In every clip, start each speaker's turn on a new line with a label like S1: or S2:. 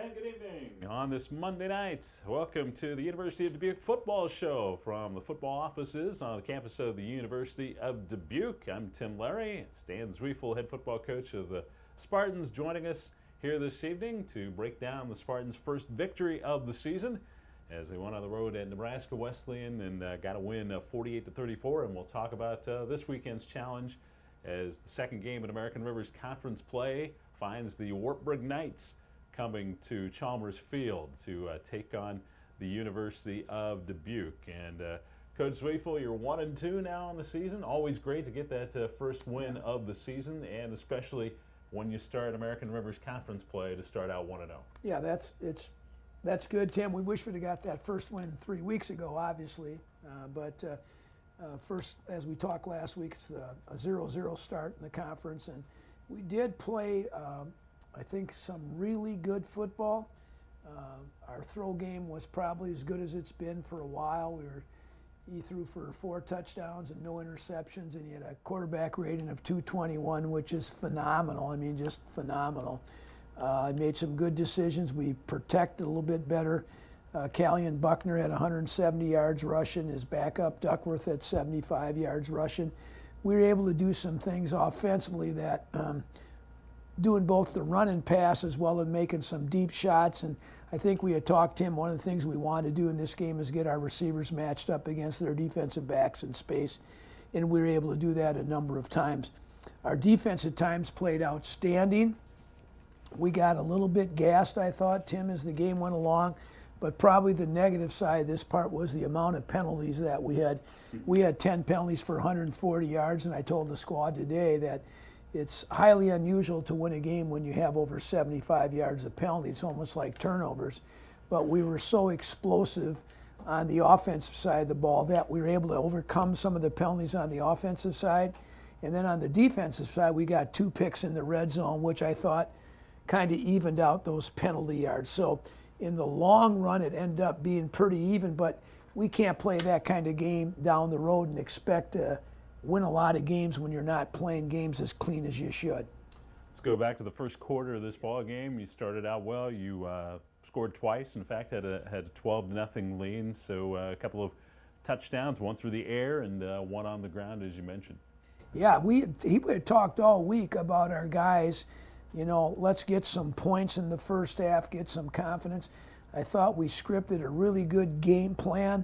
S1: And good evening on this Monday night. Welcome to the University of Dubuque football show from the football offices on the campus of the University of Dubuque. I'm Tim Lary, Stan Zweifel, head football coach of the Spartans, joining us here this evening to break down the Spartans' first victory of the season as they went on the road at Nebraska Wesleyan and got a win of 48-34. And we'll talk about this weekend's challenge as the second game in American River's conference play finds the Wartburg Knights coming to Chalmers Field to take on the University of Dubuque. And Coach Zweifel, you're 1-2 now in the season. Always great to get that first win of the season, and especially when you start American River's conference play to start out 1-0.
S2: Yeah, that's good, Tim. We wish we'd have got that first win 3 weeks ago, obviously. But first, as we talked last week, it's a 0-0 start in the conference, and we did play I think some really good football. Our throw game was probably as good as it's been for a while. He threw for 4 touchdowns and no interceptions, and he had a quarterback rating of 221, which is phenomenal. I mean, just phenomenal. Made some good decisions. We protected a little bit better. Callion Buckner had 170 yards rushing. His backup Duckworth had 75 yards rushing. We were able to do some things offensively that doing both the run and pass as well as making some deep shots. And I think we had talked, Tim, one of the things we wanted to do in this game is get our receivers matched up against their defensive backs in space, and we were able to do that a number of times. Our defense at times played outstanding. We got a little bit gassed, I thought, Tim, as the game went along, but probably the negative side of this part was the amount of penalties that we had. We had 10 penalties for 140 yards, and I told the squad today that it's highly unusual to win a game when you have over 75 yards of penalty. It's almost like turnovers. But we were so explosive on the offensive side of the ball that we were able to overcome some of the penalties on the offensive side. And then on the defensive side, we got 2 picks in the red zone, which I thought kind of evened out those penalty yards. So in the long run, it ended up being pretty even, but we can't play that kind of game down the road and expect to win a lot of games when you're not playing games as clean as you should.
S1: Let's go back to the first quarter of this ball game. You started out well. You scored twice. In fact, had a 12-0 lead. So a couple of touchdowns, one through the air and one on the ground, as you mentioned.
S2: Yeah, he had talked all week about our guys. You know, let's get some points in the first half, get some confidence. I thought we scripted a really good game plan.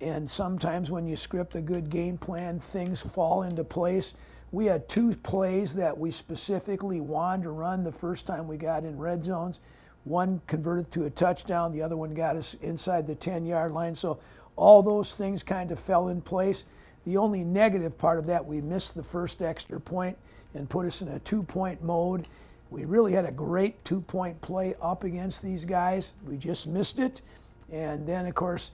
S2: And sometimes when you script a good game plan, things fall into place. We had 2 plays that we specifically wanted to run the first time we got in red zones. One converted to a touchdown. The other one got us inside the 10-yard line. So all those things kind of fell in place. The only negative part of that, we missed the first extra point and put us in a 2-point mode. We really had a great 2-point play up against these guys. We just missed it. And then, of course,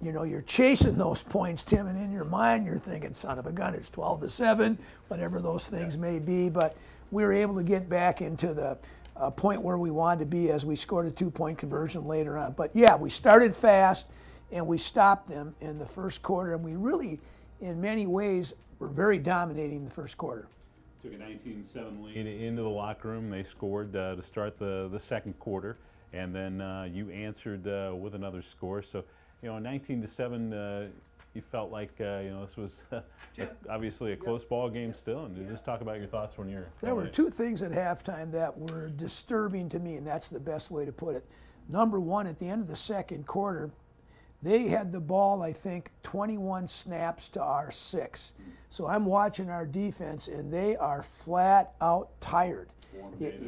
S2: you're chasing those points, Tim, and in your mind you're thinking, son of a gun, it's 12-7, whatever those things may be. But we were able to get back into the point where we wanted to be as we scored a 2-point conversion later on. But yeah, we started fast and we stopped them in the first quarter, and we really, in many ways, were very dominating the first quarter.
S1: Took a 19-7 lead into the locker room. They scored to start the second quarter, and then you answered with another score. So, 19-7, you felt like this was obviously a close ball game still. And just talk about your thoughts when you're.
S2: There were 2 things at halftime that were disturbing to me, and that's the best way to put it. Number one, at the end of the second quarter, they had the ball, I think, 21 snaps to our 6. So I'm watching our defense, and they are flat out tired.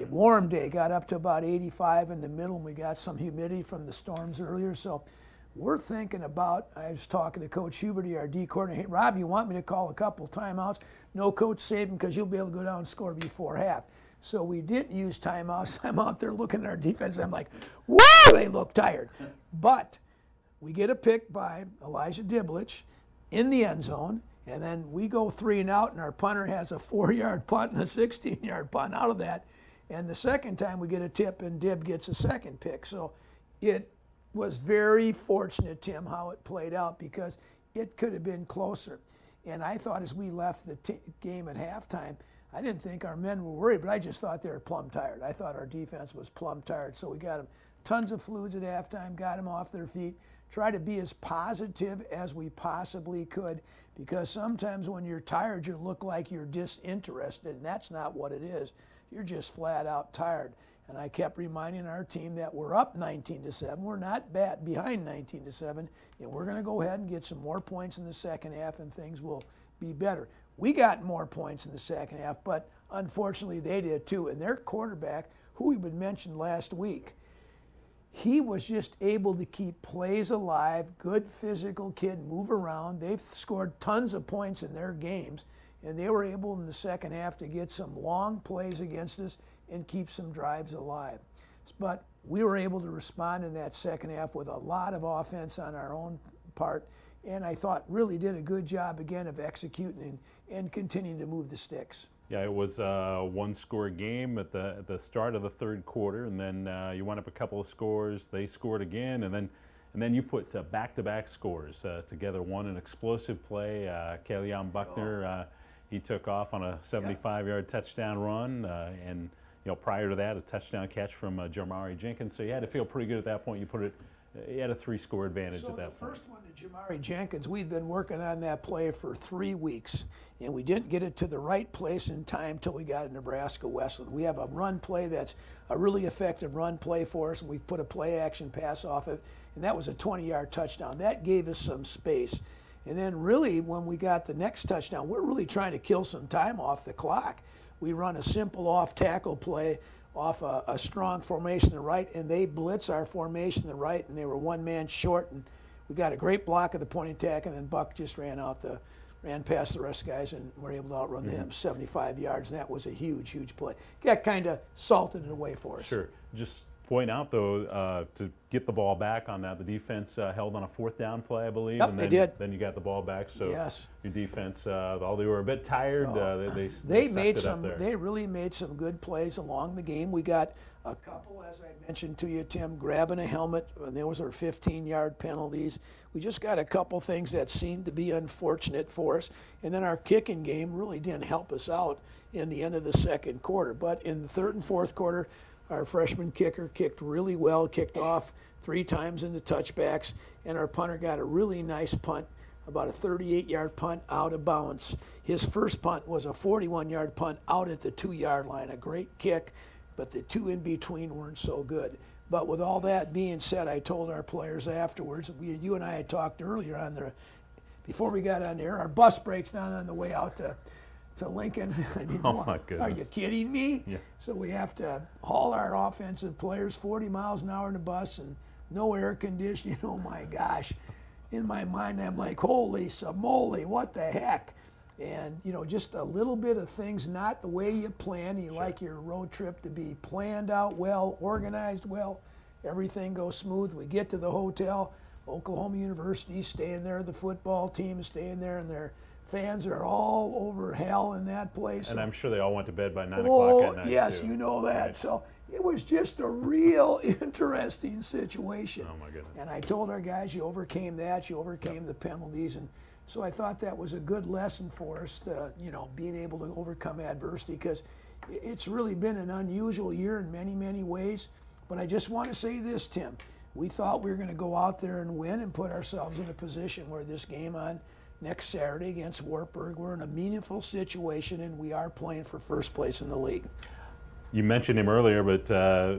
S2: Warm day, got up to about 85 in the middle, and we got some humidity from the storms earlier. So we're thinking about, I was talking to Coach Huberty, our D coordinator. Hey, Rob, you want me to call a couple timeouts? No, Coach, save them because you'll be able to go down and score before half. So we didn't use timeouts. I'm out there looking at our defense. I'm like, woo, they look tired. But we get a pick by Elijah Diblich in the end zone, and then we go 3 and out, and our punter has a 4-yard punt and a 16-yard punt out of that. And the second time we get a tip, and Dib gets a second pick. So it was very fortunate, Tim, how it played out, because it could have been closer. And I thought as we left the game at halftime, I didn't think our men were worried, but I just thought they were plumb tired. I thought our defense was plumb tired. So we got them tons of fluids at halftime, got them off their feet, try to be as positive as we possibly could, because sometimes when you're tired, you look like you're disinterested, and that's not what it is. You're just flat out tired. And I kept reminding our team that we're up 19-7. We're not bad behind 19-7, and we're going to go ahead and get some more points in the second half, and things will be better. We got more points in the second half, but unfortunately they did too. And their quarterback, who we had mentioned last week, he was just able to keep plays alive, good physical kid, move around. They've scored tons of points in their games, and they were able in the second half to get some long plays against us and keep some drives alive. But we were able to respond in that second half with a lot of offense on our own part, and I thought really did a good job again of executing and continuing to move the sticks.
S1: Yeah, it was a one-score game at the start of the third quarter, and then you went up a couple of scores. They scored again, and then you put back-to-back scores together. One an explosive play, Kellyanne Buckner, he took off on a 75-yard touchdown run, and prior to that, a touchdown catch from Jamari Jenkins. So you had to feel pretty good at that point. You had a 3-score advantage at that point.
S2: So the first one to Jamari Jenkins, we'd been working on that play for 3 weeks, and we didn't get it to the right place in time till we got to Nebraska Wesleyan. We have a run play that's a really effective run play for us, and we've put a play-action pass off it, and that was a 20-yard touchdown. That gave us some space. And then really, when we got the next touchdown, we're really trying to kill some time off the clock. We run a simple off-tackle play off a strong formation to the right, and they blitz our formation to the right, and they were one man short, and we got a great block of the point attack, and then Buck just ran past the rest of the guys and were able to outrun them 75 yards, and that was a huge, huge play. That kind of salted it away for us.
S1: Sure. Just point out, though, to get the ball back on that, the defense held on a 4th down play, I believe.
S2: Yep,
S1: and then,
S2: they did.
S1: Then you got the ball back. So
S2: yes.
S1: Your defense, although they were a bit tired,
S2: they made some. They really made some good plays along the game. We got a couple, as I mentioned to you, Tim, grabbing a helmet. There was our 15-yard penalties. We just got a couple things that seemed to be unfortunate for us, and then our kicking game really didn't help us out in the end of the second quarter. But in the third and fourth quarter, our freshman kicker kicked really well, kicked off 3 times into touchbacks, and our punter got a really nice punt, about a 38-yard punt out of bounds. His first punt was a 41-yard punt out at the 2-yard line, a great kick, but the 2 in between weren't so good. But with all that being said, I told our players afterwards, you and I had talked earlier before we got on there, our bus breaks down on the way out to Lincoln. I mean,
S1: oh my goodness.
S2: Are you kidding me?
S1: Yeah.
S2: So we have to haul our offensive players 40 miles an hour in the bus and no air conditioning. Oh my gosh. In my mind, I'm like, holy samole, what the heck? And, just a little bit of things not the way you plan. You like your road trip to be planned out well, organized well. Everything goes smooth. We get to the hotel. Oklahoma University staying there. The football team is staying there, and their fans are all over hell in that place.
S1: And I'm sure they all went to bed by 9 o'clock at night.
S2: Yes,
S1: too.
S2: you know that.
S1: Right.
S2: So it was just a real interesting situation.
S1: Oh, my goodness.
S2: And I told our guys, you overcame that, you overcame the penalties. And so I thought that was a good lesson for us to, being able to overcome adversity, because it's really been an unusual year in many, many ways. But I just want to say this, Tim. We thought we were going to go out there and win and put ourselves in a position where this game on next Saturday against Wartburg, we're in a meaningful situation, and we are playing for first place in the league.
S1: You mentioned him earlier, but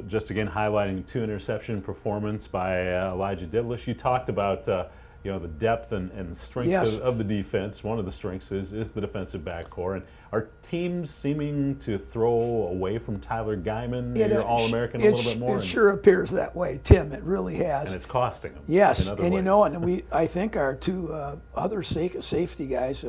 S1: just again highlighting 2 interception performance by Elijah Dibblish. You talked about the depth and strength of the defense. One of the strengths is the defensive backcourt. And are teams seeming to throw away from Tyler Guyman, your All-American, a little bit more?
S2: It sure appears that way, Tim. It really has.
S1: And it's costing them.
S2: Yes,
S1: in other
S2: and
S1: ways.
S2: I think our 2 other safety guys,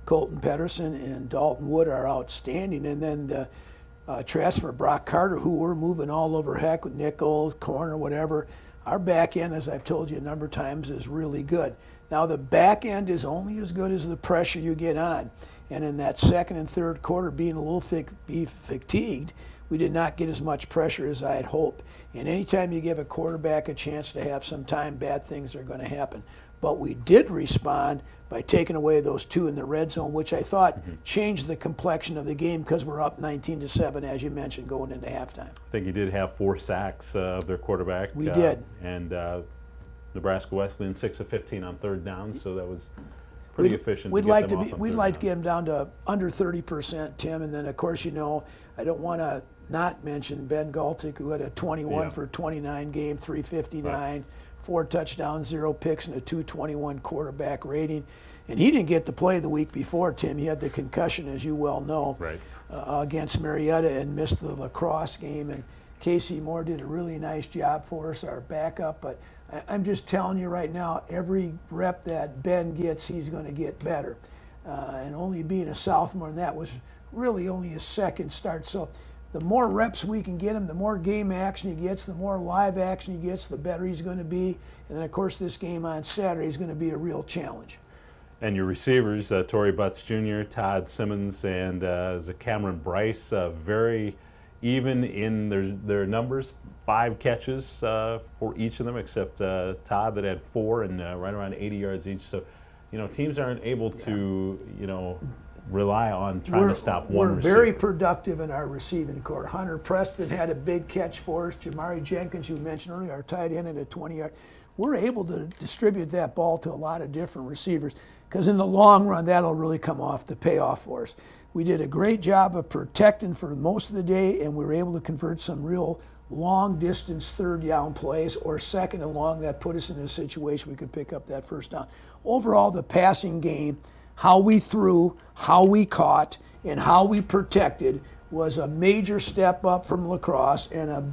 S2: Colton Pedersen and Dalton Wood, are outstanding. And then the transfer Brock Carter, who we're moving all over heck with nickel, corner, whatever. Our back end, as I've told you a number of times, is really good. Now the back end is only as good as the pressure you get on. And in that second and third quarter, being a little fatigued, we did not get as much pressure as I had hoped. And anytime you give a quarterback a chance to have some time, bad things are going to happen. But we did respond by taking away those 2 in the red zone, which I thought changed the complexion of the game because we're up 19-7, as you mentioned, going into halftime.
S1: I think you did have 4 sacks of their quarterback.
S2: We did.
S1: And Nebraska Wesleyan 6 of 15 on third down, so that was pretty efficient.
S2: We'd like to get them down to under 30%, Tim, and then of course I don't want to not mention Ben Galtic, who had a 21 for 29 game, 359, 4 touchdowns, 0 picks, and a 221 quarterback rating. And he didn't get to play the week before, Tim. He had the concussion, as you well know, against Marietta and missed the lacrosse game. And Casey Moore did a really nice job for us, our backup. But I'm just telling you right now, every rep that Ben gets, he's going to get better. And only being a sophomore, and that was really only his second start. So the more reps we can get him, the more game action he gets, the more live action he gets, the better he's going to be. And then, of course, this game on Saturday is going to be a real challenge.
S1: And your receivers, Torrey Butts Jr., Todd Simmons, and Cameron Bryce, very even in their numbers. 5 catches for each of them, except Todd that had 4 and right around 80 yards each. So, teams aren't able to, rely on trying to stop one receiver.
S2: We're very productive in our receiving corps. Hunter Preston had a big catch for us. Jamari Jenkins, you mentioned earlier, our tight end at a 20-yard. We're able to distribute that ball to a lot of different receivers because in the long run, that'll really come off to pay off for us. We did a great job of protecting for most of the day, and we were able to convert some real long-distance third-down plays or second and long that put us in a situation we could pick up that first down. Overall, the passing game, how we threw, how we caught, and how we protected was a major step up from lacrosse and a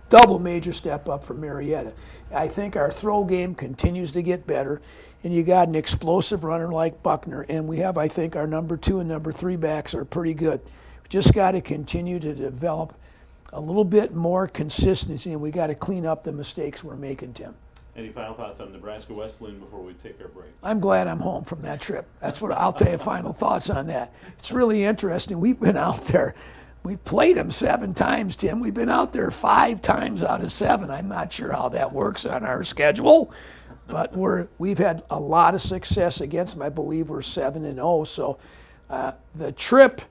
S2: double major step up from Marietta. I think our throw game continues to get better, and you got an explosive runner like Buckner, and we have, I think, our number 2 and number 3 backs are pretty good. We just got to continue to develop a little bit more consistency, and we got to clean up the mistakes we're making, Tim.
S1: Any final thoughts on Nebraska Wesleyan before we take our break?
S2: I'm glad I'm home from that trip. That's what I'll tell you. Final thoughts on that. It's really interesting. We've been out there. We've played them 7 times, Tim. We've been out there 5 times out of 7. I'm not sure how that works on our schedule, but we've had a lot of success against them. I believe we're 7-0. So the trip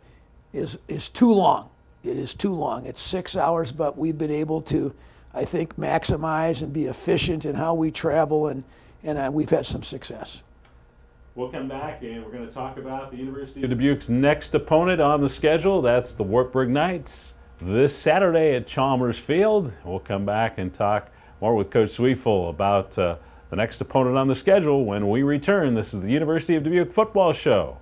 S2: is too long. It is too long. It's 6 hours, but we've been able to, I think, maximize and be efficient in how we travel, and we've had some success.
S1: We'll come back and we're going to talk about the University of Dubuque's next opponent on the schedule. That's the Wartburg Knights this Saturday at Chalmers Field. We'll come back and talk more with Coach Zweifel about the next opponent on the schedule when we return. This is the University of Dubuque Football Show.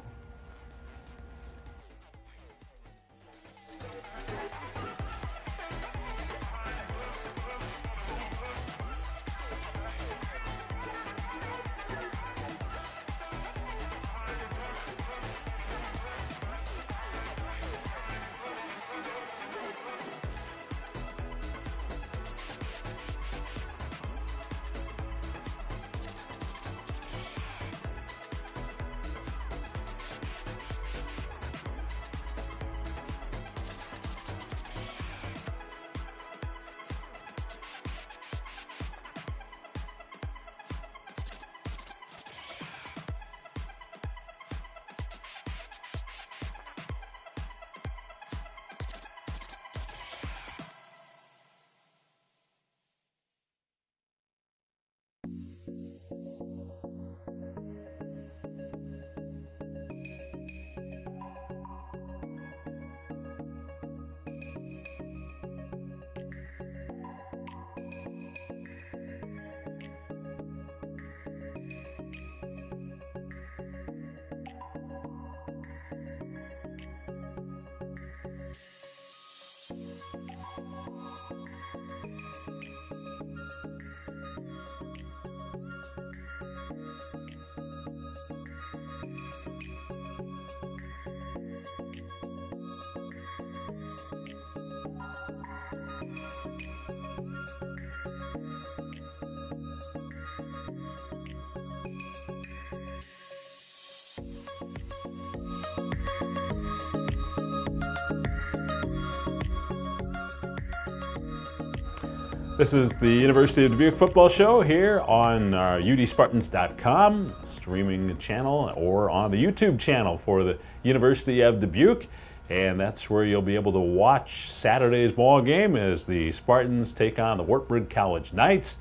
S1: This is the University of Dubuque Football Show here on udspartans.com streaming channel or on the YouTube channel for the University of Dubuque. And that's where you'll be able to watch Saturday's ball game as the Spartans take on the Wartburg College Knights.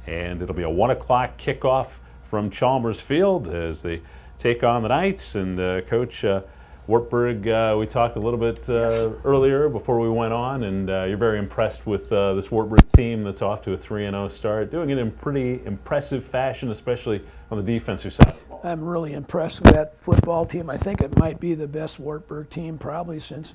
S1: And it'll be a 1 o'clock kickoff from Chalmers Field as they take on the Knights. And Coach, Wartburg, we talked a little bit earlier before we went on, and you're very impressed with this Wartburg team that's off to a 3-0 start, doing it in pretty impressive fashion, especially on the defensive side of the ball.
S2: I'm really impressed with that football team. I think it might be the best Wartburg team probably since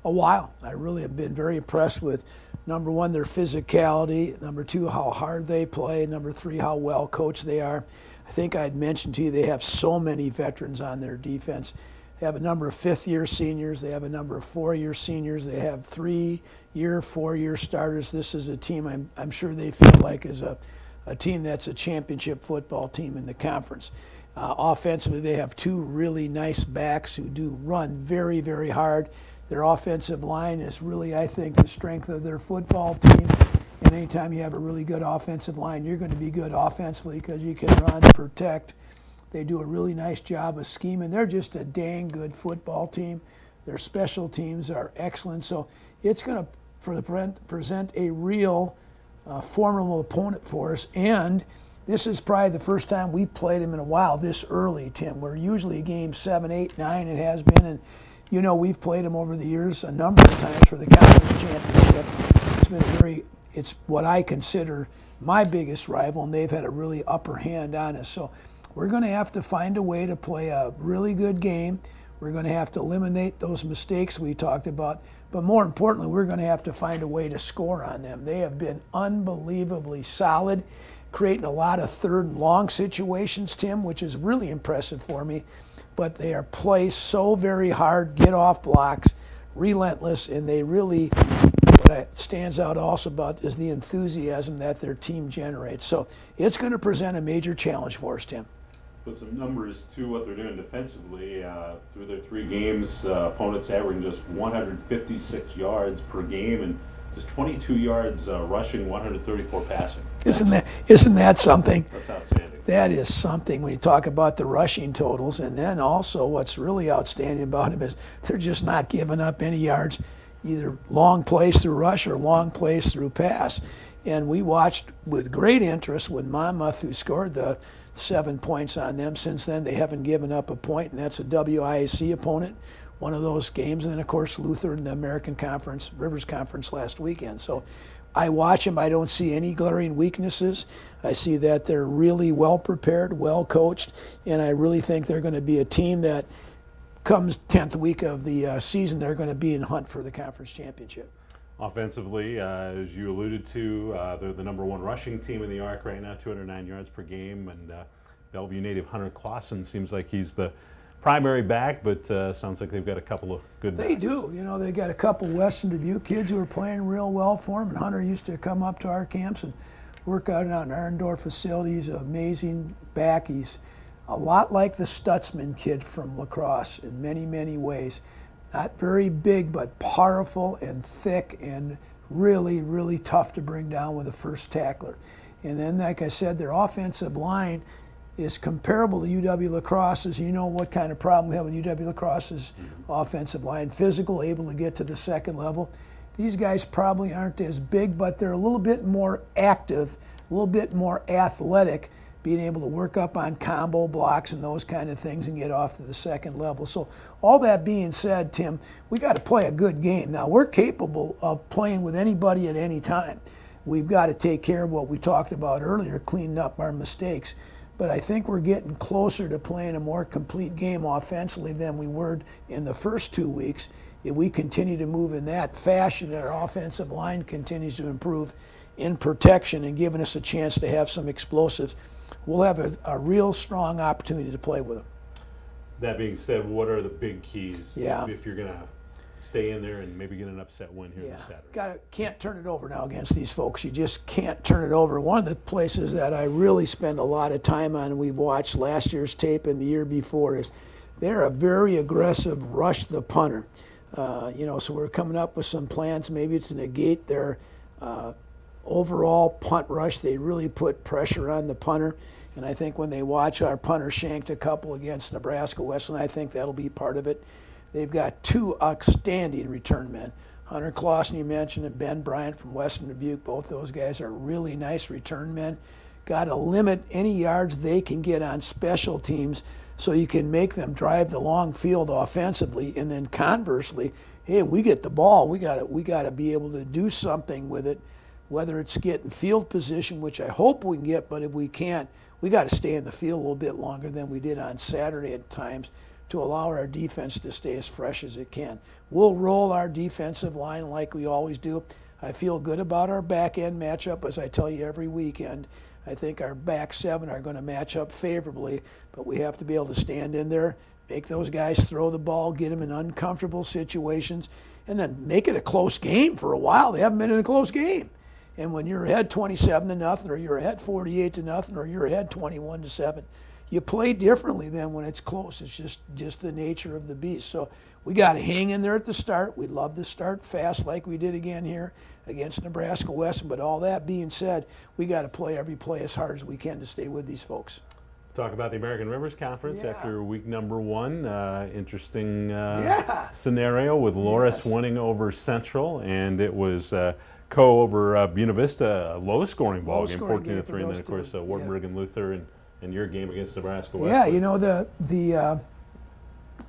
S2: a while. I really have been very impressed with, number one, their physicality, number two, how hard they play, number three, how well coached they are. I think I'd mentioned to you they have so many veterans on their defense. They have a number of fifth-year seniors. They have a number of four-year seniors. They have 3-year, 4-year starters. This is a team I'm sure they feel like is a team that's a championship football team in the conference. Offensively, they have two really nice backs who do run very, very hard. Their offensive line is really, I think, the strength of their football team. And anytime you have a really good offensive line, you're going to be good offensively because you can run, protect. They do a really nice job of scheming. They're just a dang good football team. Their special teams are excellent. So it's going to present a real formidable opponent for us. And this is probably the first time we've played them in a while this early, Tim. We're usually game 7, 8, 9. It has been. And, you know, we've played them over the years a number of times for the conference championship. It's what I consider my biggest rival, and they've had a really upper hand on us. So we're going to have to find a way to play a really good game. We're going to have to eliminate those mistakes we talked about. But more importantly, we're going to have to find a way to score on them. They have been unbelievably solid, creating a lot of third and long situations, Tim, which is really impressive for me. But they are placed so very hard, get off blocks, relentless, and they really, what stands out also about is the enthusiasm that their team generates. So it's going to present a major challenge for us, Tim.
S1: Put some numbers to what they're doing defensively. Through their 3 games, opponents averaging just 156 yards per game and just 22 yards rushing, 134 passing.
S2: Isn't that something?
S1: That's outstanding.
S2: That is something when you talk about the rushing totals. And then also what's really outstanding about them is they're just not giving up any yards, either long plays through rush or long plays through pass. And we watched with great interest when Monmouth, who scored the 7 points on them. Since then, they haven't given up a point, and that's a WIAC opponent, one of those games. And then, of course, Luther in the American Conference, Rivers Conference last weekend. So I watch them. I don't see any glaring weaknesses. I see that they're really well prepared, well coached, and I really think they're going to be a team that comes 10th week of the season, they're going to be in hunt for the conference championship.
S1: Offensively, as you alluded to, they're the #1 rushing team in the ARC right now, 209 yards per game. And Bellevue native Hunter Clausen seems like he's the primary back, but sounds like they've got a couple of good backs.
S2: They do. You know, they got a couple Western Dubuque kids who are playing real well for them. And Hunter used to come up to our camps and work out in our Arndorf facility. He's an amazing back. He's a lot like the Stutzman kid from lacrosse in many, many ways. Not very big, but powerful and thick and really, really tough to bring down with a first tackler. And then, like I said, their offensive line is comparable to UW Lacrosse's. You know what kind of problem we have with UW Lacrosse's offensive line. Physical, able to get to the second level. These guys probably aren't as big, but they're a little bit more active, a little bit more athletic, being able to work up on combo blocks and those kind of things and get off to the second level. So all that being said, Tim, we got to play a good game. Now, we're capable of playing with anybody at any time. We've got to take care of what we talked about earlier, cleaning up our mistakes. But I think we're getting closer to playing a more complete game offensively than we were in the first 2 weeks. If we continue to move in that fashion and our offensive line continues to improve in protection and giving us a chance to have some explosives, we'll have a real strong opportunity to play with them.
S1: That being said, what are the big keys if you're going to stay in there and maybe get an upset win here this Saturday?
S2: Can't turn it over now against these folks. You just can't turn it over. One of the places that I really spend a lot of time on, and we've watched last year's tape and the year before, is they're a very aggressive rush the punter. So we're coming up with some plans maybe to negate their overall punt rush. They really put pressure on the punter. And I think when they watch our punter shanked a couple against Nebraska Wesleyan, I think that'll be part of it. They've got two outstanding return men. Hunter Clausen, you mentioned, and Ben Bryant from Western Dubuque. Both those guys are really nice return men. Got to limit any yards they can get on special teams so you can make them drive the long field offensively. And then conversely, hey, we get the ball, we got to be able to do something with it, whether it's getting field position, which I hope we can get, but if we can't, we got to stay in the field a little bit longer than we did on Saturday at times to allow our defense to stay as fresh as it can. We'll roll our defensive line like we always do. I feel good about our back end matchup, as I tell you every weekend. I think our back seven are going to match up favorably, but we have to be able to stand in there, make those guys throw the ball, get them in uncomfortable situations, and then make it a close game for a while. They haven't been in a close game. And when you're ahead 27-0, or you're ahead 48-0, or you're ahead 21-7, you play differently than when it's close. It's just the nature of the beast. So we got to hang in there at the start. We'd love to start fast like we did again here against Nebraska Wesleyan. But all that being said, we got to play every play as hard as we can to stay with these folks.
S1: Talk about the American Rivers Conference after week number one. Interesting scenario with Loras winning over Central, and it was over Buena Vista, a low-scoring ball game, 14-3, and then of course Wartburg and Luther and your game against Nebraska Wesleyan.
S2: Yeah, you know, the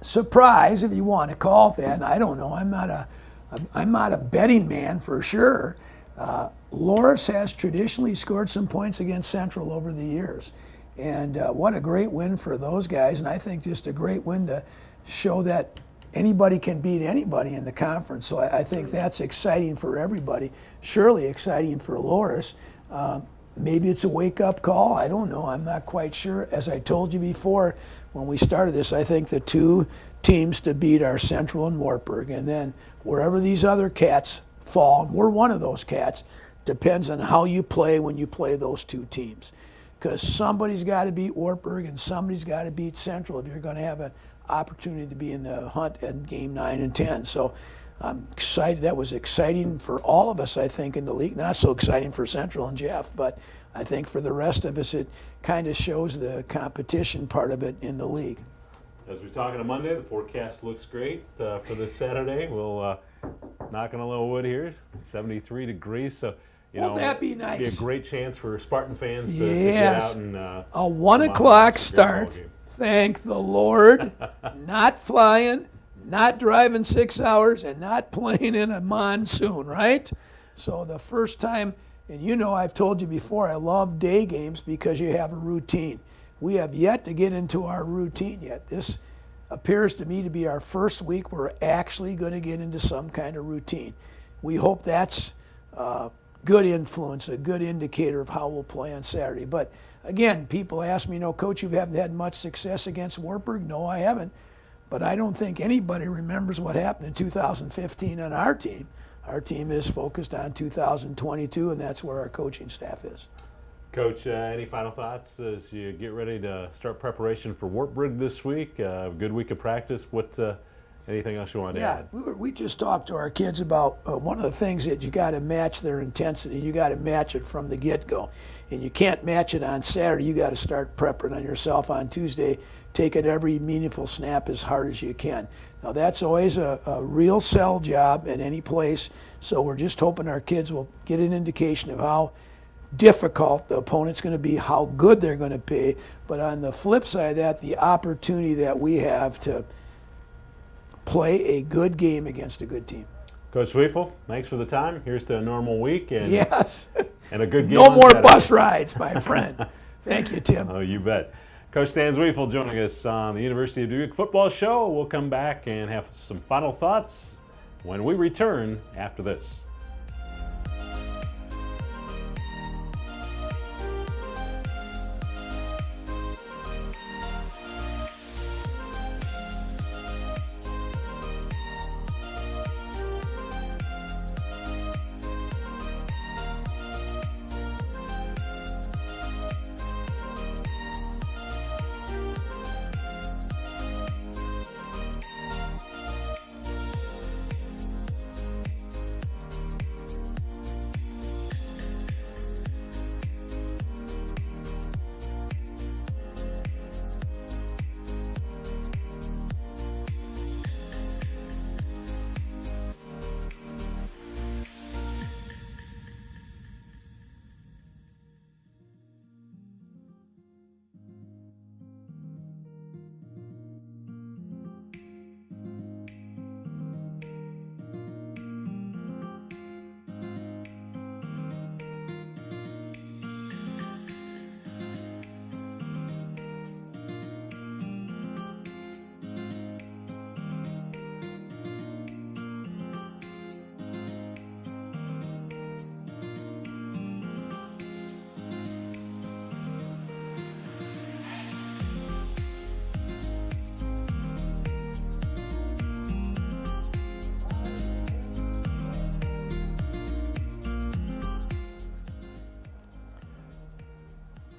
S2: surprise, if you want to call it that, and I don't know, I'm not a betting man for sure. Loras has traditionally scored some points against Central over the years. And what a great win for those guys. And I think just a great win to show that anybody can beat anybody in the conference. So I think that's exciting for everybody. Surely exciting for Loras. Maybe it's a wake-up call. I don't know. I'm not quite sure. As I told you before when we started this, I think the two teams to beat are Central and Wartburg. And then wherever these other cats fall, and we're one of those cats, depends on how you play when you play those two teams. Because somebody's got to beat Wartburg and somebody's got to beat Central if you're going to have an opportunity to be in the hunt at game 9 and 10. So I'm excited. That was exciting for all of us, I think, in the league. Not so exciting for Central and Jeff, but I think for the rest of us, it kind of shows the competition part of it in the league.
S1: As we talk on a Monday, the forecast looks great for this Saturday. We'll knock on a little wood here, 73 degrees. So,
S2: won't that be nice?
S1: Be a great chance for Spartan fans to get out and
S2: a 1 o'clock start. Thank the Lord. Not flying, not driving 6 hours, and not playing in a monsoon, right? So the first time, and you know I've told you before, I love day games because you have a routine. We have yet to get into our routine yet. This appears to me to be our first week we're actually going to get into some kind of routine. We hope that's good influence, a good indicator of how we'll play on Saturday. But again, people ask me, Coach, you haven't had much success against Wartburg? No, I haven't. But I don't think anybody remembers what happened in 2015 on our team. Our team is focused on 2022, and that's where our coaching staff is.
S1: Coach, any final thoughts as you get ready to start preparation for Wartburg this week? A good week of practice. Anything else you want to add?
S2: Yeah, we just talked to our kids about one of the things that you got to match their intensity. You got to match it from the get-go. And you can't match it on Saturday. You got to start prepping on yourself on Tuesday, taking every meaningful snap as hard as you can. Now, that's always a real sell job at any place. So we're just hoping our kids will get an indication of how difficult the opponent's going to be, how good they're going to be. But on the flip side of that, the opportunity that we have to play a good game against a good team.
S1: Coach Zweifel, thanks for the time. Here's to a normal week and and a good game.
S2: No more bus rides, my friend. Thank you, Tim.
S1: Oh, you bet. Coach Stan Zweifel joining us on the University of Dubuque Football Show. We'll come back and have some final thoughts when we return after this.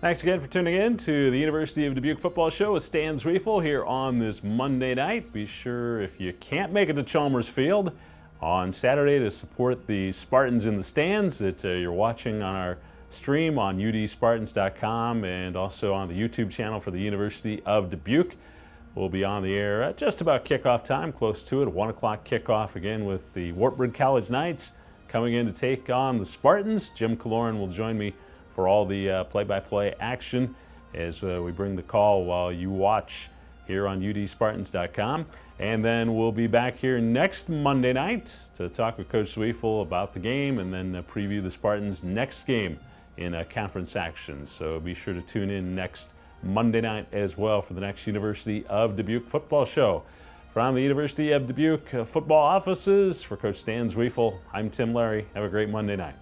S1: Thanks again for tuning in to the University of Dubuque Football Show with Stan Zweifel here on this Monday night. Be sure, if you can't make it to Chalmers Field on Saturday, to support the Spartans in the stands that you're watching on our stream on udspartans.com and also on the YouTube channel for the University of Dubuque. We'll be on the air at just about kickoff time, close to it, 1 o'clock kickoff again with the Wartburg College Knights coming in to take on the Spartans. Jim Kaloran will join me for all the play-by-play action as we bring the call while you watch here on udspartans.com. And then we'll be back here next Monday night to talk with Coach Zweifel about the game and then preview the Spartans' next game in conference action. So be sure to tune in next Monday night as well for the next University of Dubuque football show. From the University of Dubuque football offices, for Coach Stan Zweifel, I'm Tim Lary. Have a great Monday night.